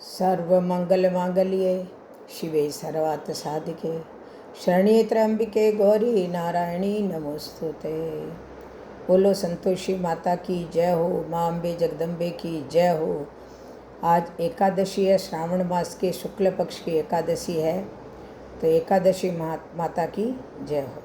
सर्वमंगलमांगल्ये शिवे सर्वार्थसाधिके शरण्ये त्र्यंबिके गौरी नारायणी नमोस्तुते। बोलो संतोषी माता की जय हो, माँ अम्बे जगदम्बे की जय हो। आज एकादशी है, श्रावण मास के शुक्ल पक्ष की एकादशी है, तो एकादशी माता की जय हो।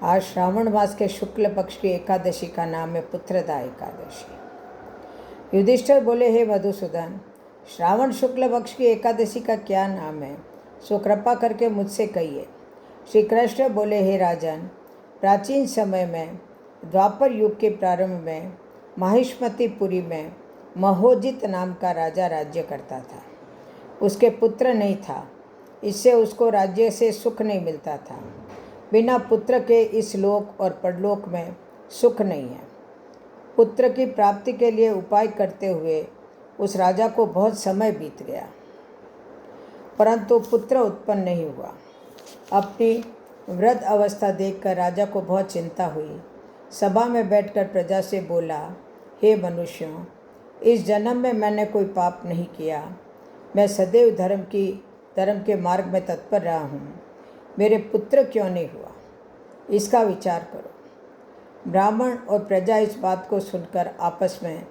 आज श्रावण मास के शुक्ल पक्ष की एकादशी का नाम है पुत्रदा एकादशी। युधिष्ठिर बोले, हे मधुसूदन, श्रावण शुक्ल पक्ष की एकादशी का क्या नाम है, सो कृपा करके मुझसे कहिए। श्री कृष्ण बोले, हे राजन, प्राचीन समय में द्वापर युग के प्रारंभ में माहिष्मतीपुरी में महोजित नाम का राजा राज्य करता था। उसके पुत्र नहीं था, इससे उसको राज्य से सुख नहीं मिलता था। बिना पुत्र के इस लोक और परलोक में सुख नहीं है। पुत्र की प्राप्ति के लिए उपाय करते हुए उस राजा को बहुत समय बीत गया, परंतु पुत्र उत्पन्न नहीं हुआ। अपनी वृद्ध अवस्था देखकर राजा को बहुत चिंता हुई। सभा में बैठकर प्रजा से बोला, हे मनुष्यों, इस जन्म में मैंने कोई पाप नहीं किया। मैं सदैव धर्म के मार्ग में तत्पर रहा हूँ। मेरे पुत्र क्यों नहीं हुआ, इसका विचार करो। ब्राह्मण और प्रजा इस बात को सुनकर आपस में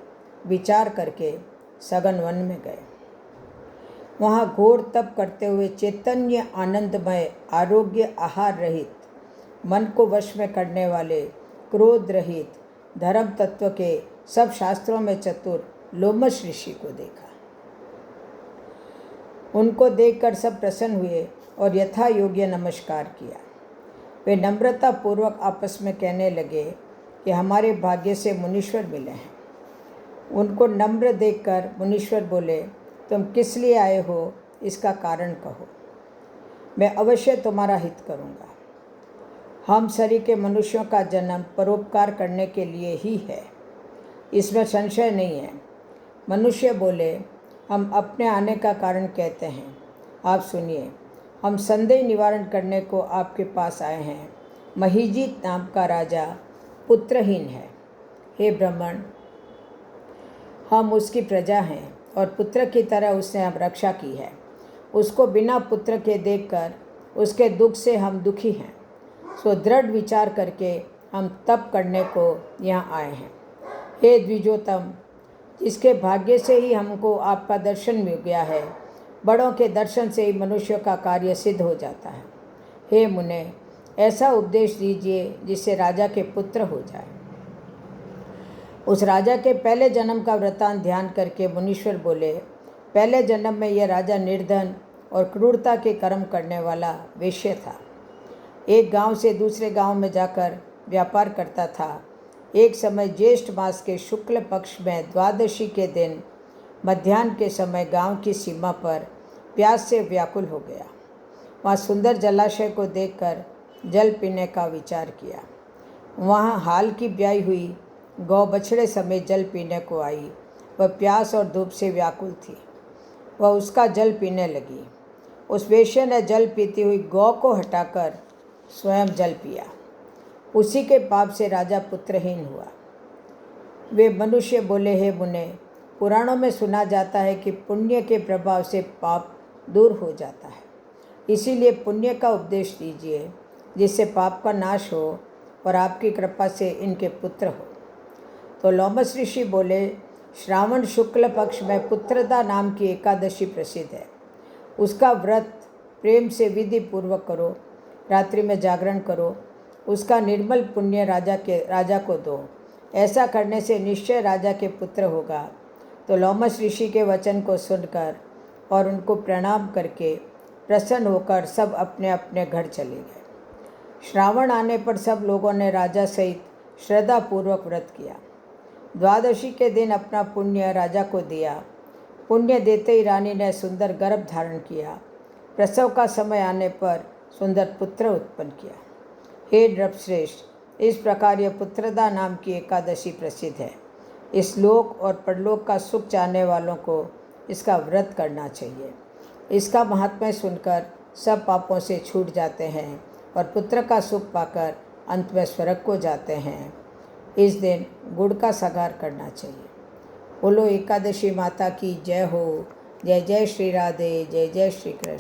विचार करके सघन वन में गए। वहाँ घोर तप करते हुए चैतन्य आनंदमय आरोग्य आहार रहित मन को वश में करने वाले क्रोध रहित धर्म तत्व के सब शास्त्रों में चतुर लोमश ऋषि को देखा। उनको देखकर सब प्रसन्न हुए और यथा योग्य नमस्कार किया। वे नम्रता पूर्वक आपस में कहने लगे कि हमारे भाग्य से मुनीश्वर मिले हैं। उनको नम्र देखकर मुनीश्वर बोले, तुम किस लिए आए हो, इसका कारण कहो, मैं अवश्य तुम्हारा हित करूँगा। हम सरीखे मनुष्यों का जन्म परोपकार करने के लिए ही है, इसमें संशय नहीं है। मनुष्य बोले, हम अपने आने का कारण कहते हैं, आप सुनिए। हम संदेह निवारण करने को आपके पास आए हैं। महीजित नाम का राजा पुत्रहीन है। हे ब्राह्मण, हम उसकी प्रजा हैं और पुत्र की तरह उसने हम रक्षा की है। उसको बिना पुत्र के देखकर उसके दुख से हम दुखी हैं। सो दृढ़ विचार करके हम तप करने को यहाँ आए हैं। हे द्विजोतम, जिसके भाग्य से ही हमको आपका दर्शन मिल गया है, बड़ों के दर्शन से ही मनुष्य का कार्य सिद्ध हो जाता है। हे मुने, ऐसा उपदेश दीजिए जिससे राजा के पुत्र हो जाए। उस राजा के पहले जन्म का वृत्तांत ध्यान करके मुनीश्वर बोले, पहले जन्म में यह राजा निर्धन और क्रूरता के कर्म करने वाला वेश्य था। एक गांव से दूसरे गांव में जाकर व्यापार करता था। एक समय ज्येष्ठ मास के शुक्ल पक्ष में द्वादशी के दिन मध्याह्न के समय गांव की सीमा पर प्यास से व्याकुल हो गया। वहाँ सुंदर जलाशय को देखकर जल पीने का विचार किया। वहाँ हाल की ब्याई हुई गौ बछड़े समेत जल पीने को आई। वह प्यास और धूप से व्याकुल थी। वह उसका जल पीने लगी। उस वेश्या ने जल पीती हुई गौ को हटाकर स्वयं जल पिया। उसी के पाप से राजा पुत्रहीन हुआ। वे मनुष्य बोले, हे मुने, पुराणों में सुना जाता है कि पुण्य के प्रभाव से पाप दूर हो जाता है। इसीलिए पुण्य का उपदेश दीजिए, जिससे पाप का नाश हो और आपकी कृपा से इनके पुत्र हो। तो लोमश ऋषि बोले, श्रावण शुक्ल पक्ष में पुत्रदा नाम की एकादशी प्रसिद्ध है। उसका व्रत प्रेम से विधि पूर्वक करो, रात्रि में जागरण करो, उसका निर्मल पुण्य राजा को दो। ऐसा करने से निश्चय राजा के पुत्र होगा। तो लोमश ऋषि के वचन को सुनकर और उनको प्रणाम करके प्रसन्न होकर सब अपने अपने घर चले गए। श्रावण आने पर सब लोगों ने राजा सहित श्रद्धापूर्वक व्रत किया। द्वादशी के दिन अपना पुण्य राजा को दिया। पुण्य देते ही रानी ने सुंदर गर्भ धारण किया। प्रसव का समय आने पर सुंदर पुत्र उत्पन्न किया। हे नृपश्रेष्ठ, इस प्रकार यह पुत्रदा नाम की एकादशी प्रसिद्ध है। इस लोक और परलोक का सुख चाहने वालों को इसका व्रत करना चाहिए। इसका महात्म्य सुनकर सब पापों से छूट जाते हैं और पुत्र का सुख पाकर अंत में स्वर्ग को जाते हैं। इस दिन गुड़ का सगार करना चाहिए। बोलो एकादशी माता की जय हो। जय जय श्री राधे, जय जय श्री कृष्ण।